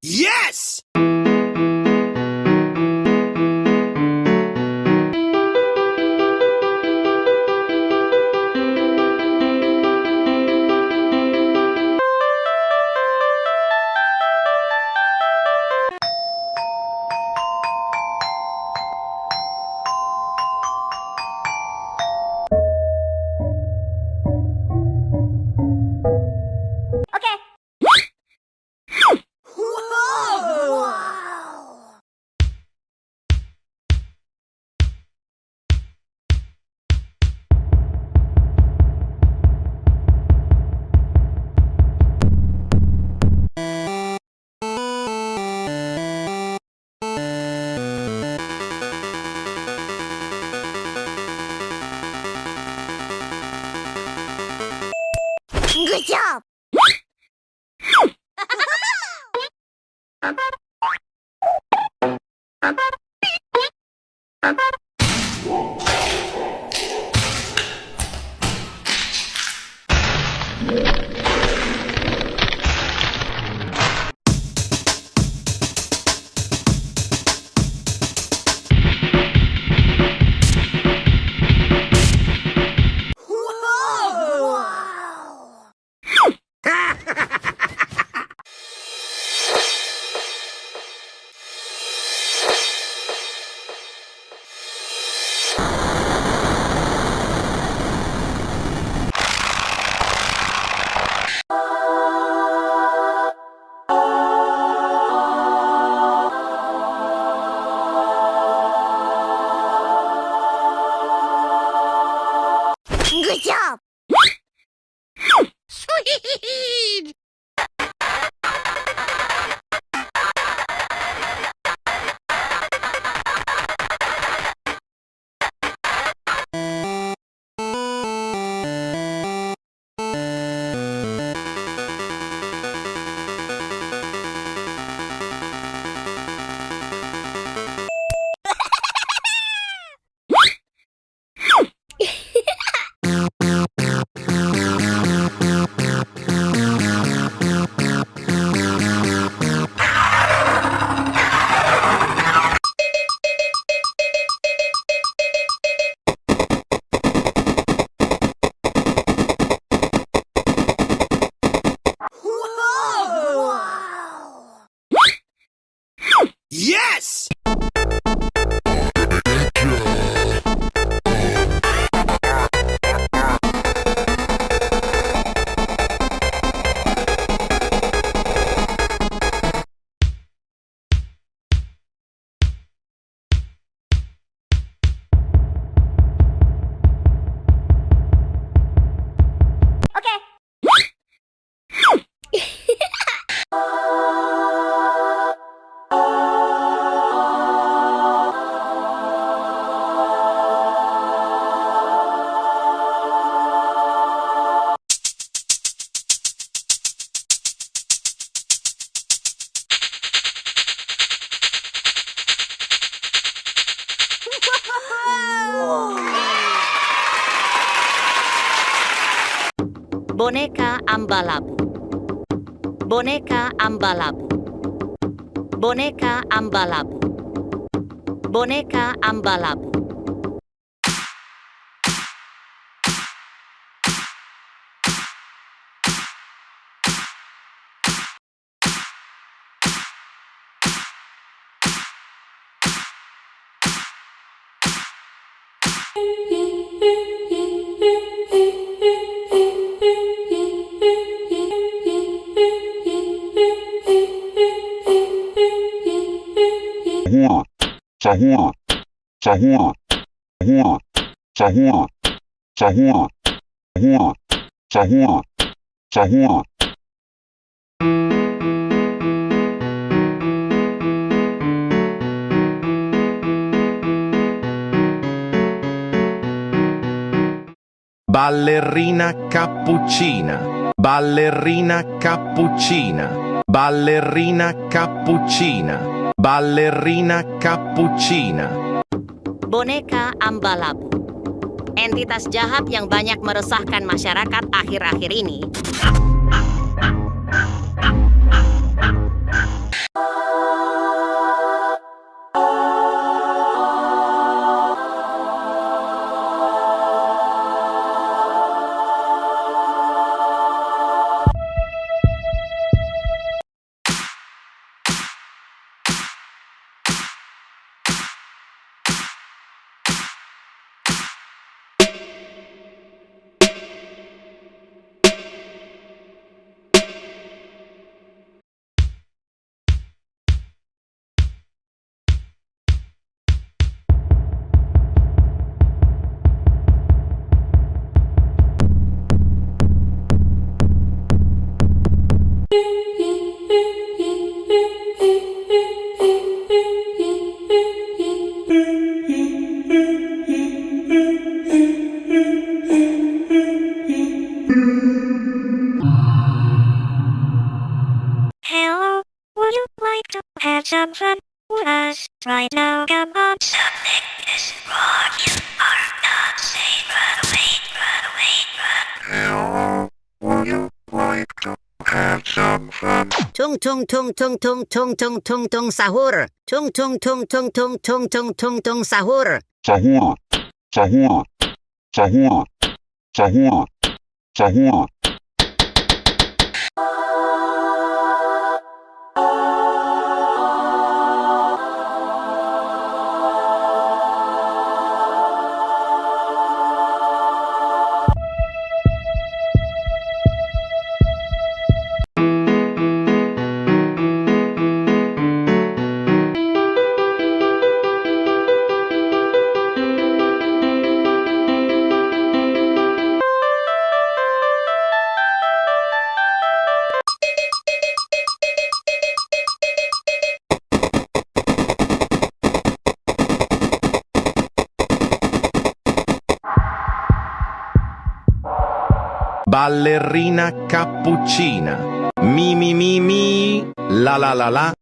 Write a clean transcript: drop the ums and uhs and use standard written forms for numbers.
Yes! Boneka ambalabu. Boneka ambalabu. Boneka ambalabu. Boneka ambalabu. Sahur, sahur, sahur, sahur, sahur, sahur, sahur, sahur. Ballerina cappuccina, ballerina cappuccina, ballerina cappuccina, ballerina cappuccina. Boneka ambalabu. Entitas jahat yang banyak meresahkan masyarakat akhir-akhir ini. Hello, would you like to have some fun with us right now? Come on. Something is wrong. You are not safe. Run away, run away, run. Hello, would you like to have some fun? Tung tung tung tung tung tung tung tung tung sahur. Tung tung tung tung tung tung tung tung tung sahur. Sahur, sahur, sahur, sahur, sahur. Ballerina cappuccina, mi mi mi mi, la la la la.